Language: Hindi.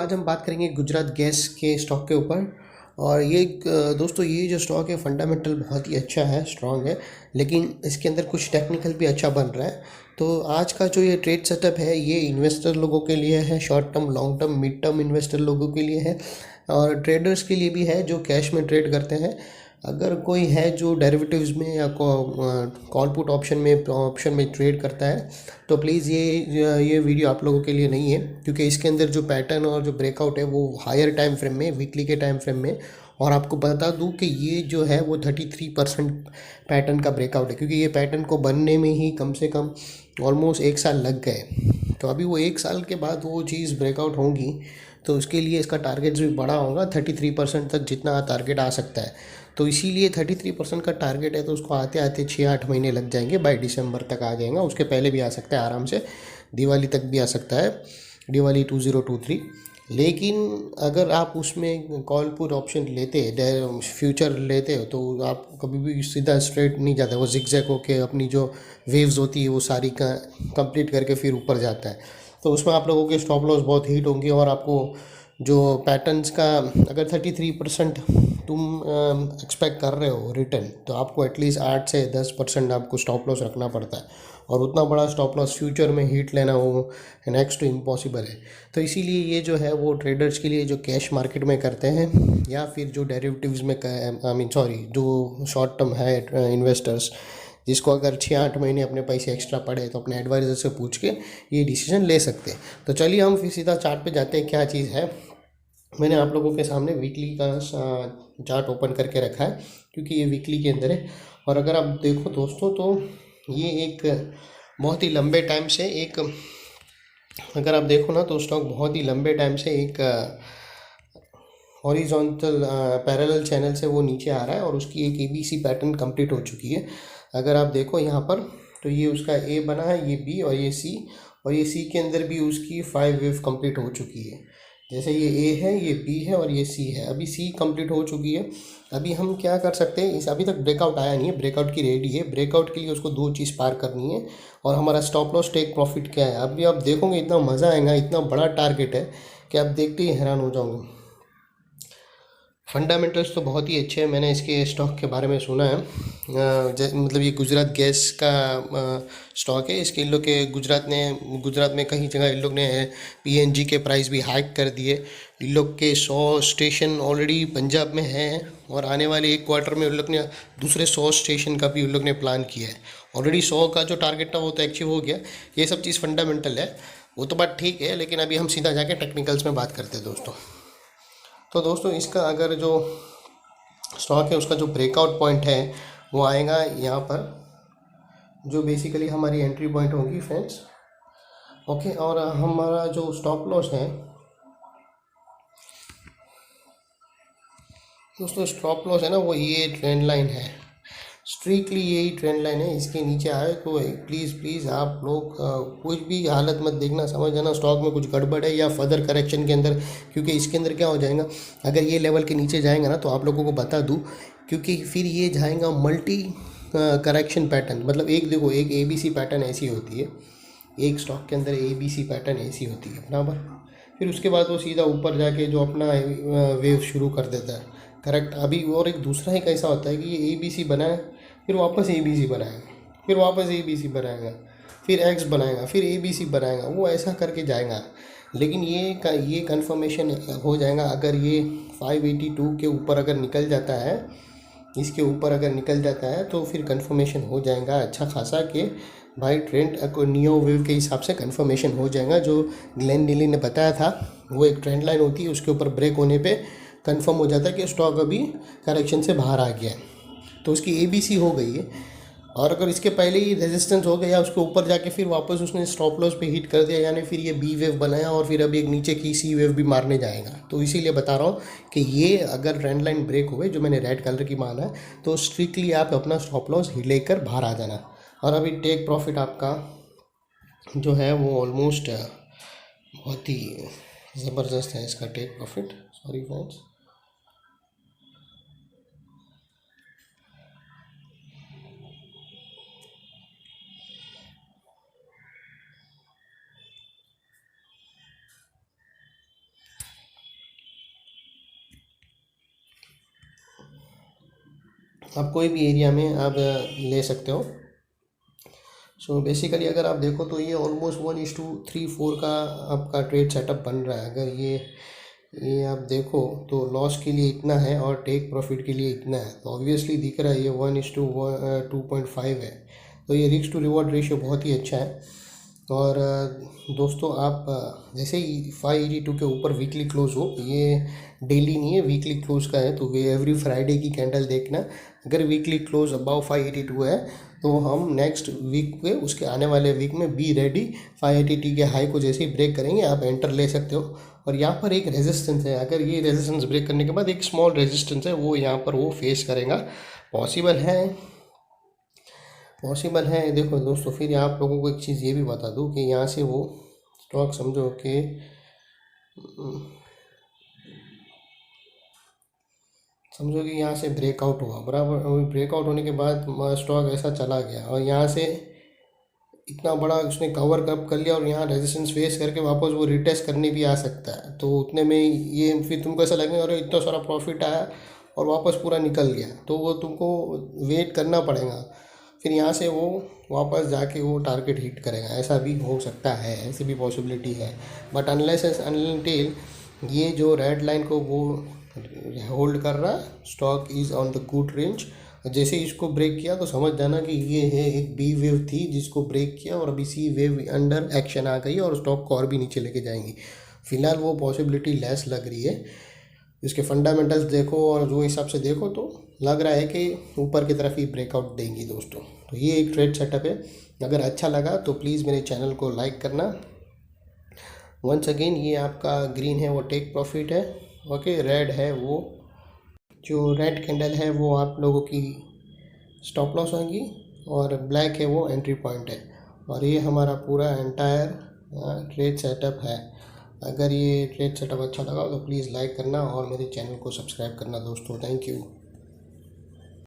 आज हम बात करेंगे गुजरात गैस के स्टॉक के ऊपर। और ये दोस्तों ये जो स्टॉक है फंडामेंटल बहुत ही अच्छा है, स्ट्रांग है, लेकिन इसके अंदर कुछ टेक्निकल भी अच्छा बन रहा है। तो आज का जो ये ट्रेड सेटअप है ये इन्वेस्टर लोगों के लिए है, short term, long term, mid term investor लोगों के लिए है और ट्रेडर्स के लिए भी है जो कैश में ट्रेड करते हैं। अगर कोई है जो डेरिवेटिव्स में या कॉल पुट ऑप्शन में ट्रेड करता है तो प्लीज़ ये वीडियो आप लोगों के लिए नहीं है, क्योंकि इसके अंदर जो पैटर्न और जो ब्रेकआउट है वो हायर टाइम फ्रेम में, वीकली के टाइम फ्रेम में। और आपको बता दूं कि ये जो है वो 33% पैटर्न का ब्रेकआउट है, क्योंकि ये पैटर्न को बनने में ही कम से कम ऑलमोस्ट 1 साल लग गए। तो अभी वो 1 साल के बाद वो चीज़ ब्रेकआउट होगी, तो उसके लिए इसका टारगेट भी बड़ा होगा, 33% तक जितना टारगेट आ सकता है। तो इसीलिए 33% का टारगेट है, तो उसको आते आते 6-8 महीने लग जाएंगे, बाई दिसंबर तक आ जाएगा। उसके पहले भी आ सकता है आराम से, दिवाली तक भी आ सकता है, दिवाली 2023। लेकिन अगर आप उसमें कॉल पुट ऑप्शन लेते, फ्यूचर लेते हो, तो आप कभी भी सीधा स्ट्रेट नहीं जाता, वो जिगजैग होके अपनी जो वेव्स होती है वो सारी का कंप्लीट करके फिर ऊपर जाता है। तो उसमें आप लोगों के स्टॉप लॉस बहुत हिट होंगे और आपको जो पैटर्न्स का, अगर 33% तुम एक्सपेक्ट कर रहे हो रिटर्न, तो आपको एटलीस्ट 8 से 10% आपको स्टॉप लॉस रखना पड़ता है। और उतना बड़ा स्टॉप लॉस फ्यूचर में हिट लेना वो नेक्स्ट टू इम्पॉसिबल है। तो इसीलिए ये जो है वो ट्रेडर्स के लिए जो कैश मार्केट में करते हैं या फिर जो डेरिवेटिव्स में, आई मीन सॉरी, जो शॉर्ट टर्म है इन्वेस्टर्स, जिसको अगर 6-8 महीने अपने पैसे एक्स्ट्रा पड़े तो अपने एडवाइज़र से पूछ के ये डिसीजन ले सकते हैं। तो चलिए हम फिर सीधा चार्ट पे जाते हैं, क्या चीज़ है। मैंने आप लोगों के सामने वीकली का चार्ट ओपन करके रखा है, क्योंकि ये वीकली के अंदर है। और अगर आप देखो दोस्तों, तो ये एक बहुत ही लंबे टाइम से एक, अगर आप देखो ना, तो स्टॉक बहुत ही लंबे टाइम से एक हॉरिजॉन्टल पैरेलल चैनल से वो नीचे आ रहा है और उसकी एक एबीसी पैटर्न कंप्लीट हो चुकी है। अगर आप देखो यहाँ पर, तो ये उसका ए बना है, ये बी और ये सी, और ये सी के अंदर भी उसकी 5 वेव कंप्लीट हो चुकी है। जैसे ये ए है, ये बी है और ये सी है, अभी सी कंप्लीट हो चुकी है। अभी हम क्या कर सकते हैं, इस अभी तक ब्रेकआउट आया नहीं है, ब्रेकआउट की रेडी है। ब्रेकआउट के लिए उसको दो चीज़ पार करनी है, और हमारा स्टॉप लॉस टेक प्रॉफिट क्या है अभी आप देखोगे, इतना मज़ा आएगा, इतना बड़ा टारगेट है कि आप देखते ही हैरान हो जाओगे। फंडामेंटल्स तो बहुत ही अच्छे हैं, मैंने इसके स्टॉक के बारे में सुना है। मतलब ये गुजरात गैस का स्टॉक है। इसके इन लोग के गुजरात में कई जगह इन लोग ने पीएनजी के प्राइस भी हाइक कर दिए। इन लोग के 100 स्टेशन ऑलरेडी पंजाब में हैं, और आने वाले 1 क्वार्टर में उन लोग ने दूसरे 100 स्टेशन का भी उन लोग ने प्लान किया है। ऑलरेडी 100 का जो टारगेट था वो तो अचीव हो गया। ये सब चीज़ फंडामेंटल है, वो तो बात ठीक है, लेकिन अभी हम सीधा जाके टेक्निकल्स में बात करते हैं दोस्तों। तो दोस्तों इसका अगर जो स्टॉक है उसका जो ब्रेकआउट पॉइंट है वो आएगा यहाँ पर, जो बेसिकली हमारी एंट्री पॉइंट होगी फ्रेंड्स। ओके, और हमारा जो स्टॉप लॉस है दोस्तों, स्टॉप लॉस है ना, वो ये ट्रेंड लाइन है, स्ट्रिक्टली यही ट्रेंड लाइन है। इसके नीचे आए तो प्लीज़ प्लीज़ आप लोग कुछ भी हालत मत देखना, समझ जाना स्टॉक में कुछ गड़बड़ है या फर्दर करेक्शन के अंदर, क्योंकि इसके अंदर क्या हो जाएगा, अगर ये लेवल के नीचे जाएगा ना, तो आप लोगों को बता दूँ, क्योंकि फिर ये जाएगा मल्टी करेक्शन पैटर्न। मतलब एक देखो, एक एबीसी पैटर्न ऐसी होती है, एक स्टॉक के अंदर एबीसी पैटर्न ऐसी होती है बराबर। फिर उसके बाद वो सीधा ऊपर जाके जो अपना वेव शुरू कर देता है, करेक्ट। अभी और एक दूसरा एक ऐसा होता है कि ये ए बी सी बनाए, फिर वापस ए बी सी बनाएगा, फिर वापस ए बी सी बनाएगा, फिर एक्स बनाएगा, फिर ए बी सी बनाएगा, वो ऐसा करके जाएगा। लेकिन ये कंफर्मेशन हो जाएगा अगर ये 582 के ऊपर अगर निकल जाता है, इसके ऊपर अगर निकल जाता है, तो फिर कंफर्मेशन हो जाएगा अच्छा खासा कि भाई ट्रेंड नियो वेव के हिसाब से कंफर्मेशन हो जाएगा। जो ग्लेन नीली ने बताया था, वो एक ट्रेंड लाइन होती है, उसके ऊपर ब्रेक होने पे कंफर्म हो जाता है कि स्टॉक अभी करेक्शन से बाहर आ गया है, तो उसकी एबीसी हो गई है। और अगर इसके पहले ही रेजिस्टेंस हो गया, उसके ऊपर जाके फिर वापस उसने स्टॉप लॉस पे हिट कर दिया, यानी फिर ये बी वेव बनाया और फिर अभी एक नीचे की सी वेव भी मारने जाएगा। तो इसीलिए बता रहा हूँ कि ये अगर ट्रेंड लाइन ब्रेक हुए, जो मैंने रेड कलर की माना है, तो स्ट्रिक्टली आप अपना स्टॉप लॉस लेकर बाहर आ जाना। और अभी टेक प्रॉफिट आपका जो है वो ऑलमोस्ट बहुत ही ज़बरदस्त है इसका टेक प्रॉफिट। सॉरी फ्रेंड्स, आप कोई भी एरिया में आप ले सकते हो। सो बेसिकली अगर आप देखो तो ये ऑलमोस्ट 1:3-4 का आपका ट्रेड सेटअप बन रहा है। अगर ये आप देखो तो लॉस के लिए इतना है और टेक प्रॉफिट के लिए इतना है, तो ऑब्वियसली दिख रहा है ये 1:2.5 है। तो ये रिस्क टू रिवॉर्ड रेशियो बहुत ही अच्छा है। और दोस्तों आप जैसे ही 582 के ऊपर वीकली क्लोज हो, ये डेली नहीं है, वीकली क्लोज का है, तो वे एवरी फ्राइडे की कैंडल देखना। अगर वीकली क्लोज अबाउ 582 है तो हम नेक्स्ट वीक पे, उसके आने वाले वीक में बी रेडी, 580 के हाई को जैसे ही ब्रेक करेंगे आप एंटर ले सकते हो। और यहाँ पर एक रेजिस्टेंस है, अगर ये रेजिस्टेंस ब्रेक करने के बाद एक स्मॉल रेजिस्टेंस है, वो यहाँ पर वो फेस करेगा। पॉसिबल है, पॉसिबल है। देखो दोस्तों, फिर आप लोगों को एक चीज़ ये भी बता दूँ कि यहाँ से वो स्टॉक समझो कि यहाँ से ब्रेकआउट हुआ, बराबर। ब्रेकआउट होने के बाद स्टॉक ऐसा चला गया और यहाँ से इतना बड़ा उसने कवर अप कर लिया और यहाँ रेजिस्टेंस फेस करके वापस वो रिटेस्ट करने भी आ सकता है। तो उतने में ये फिर तुमको ऐसा लगेगा अरे इतना सारा प्रॉफिट आया और वापस पूरा निकल गया, तो वो तुमको वेट करना पड़ेगा। फिर यहाँ से वो वापस जाके वो टारगेट हिट करेगा, ऐसा भी हो सकता है, ऐसी भी पॉसिबिलिटी है। बट अनलेस अनटिल ये जो रेड लाइन को वो होल्ड कर रहा, stock is on the good range. जैसे इसको ब्रेक किया तो समझ जाना कि ये है एक बी वेव थी जिसको ब्रेक किया और अभी सी वेव अंडर एक्शन आ गई और स्टॉक को और भी नीचे लेके जाएंगी। फिलहाल वो पॉसिबिलिटी लेस लग रही है। इसके फंडामेंटल्स देखो और जो हिसाब से देखो तो लग रहा है कि ऊपर की तरफ ही ब्रेकआउट देंगी दोस्तों। तो ये एक ट्रेड सेटअप है। अगर अच्छा लगा तो प्लीज़ मेरे चैनल को लाइक करना। वंस अगेन ये आपका ग्रीन है वो टेक प्रॉफिट है, ओके। रेड है वो, जो रेड कैंडल है वो आप लोगों की स्टॉप लॉस होगी और ब्लैक है वो एंट्री पॉइंट है। और ये हमारा पूरा एंटायर ट्रेड सेटअप है। अगर ये ट्रेड सेटअप अच्छा लगा तो प्लीज़ लाइक करना और मेरे चैनल को सब्सक्राइब करना दोस्तों। Thank you.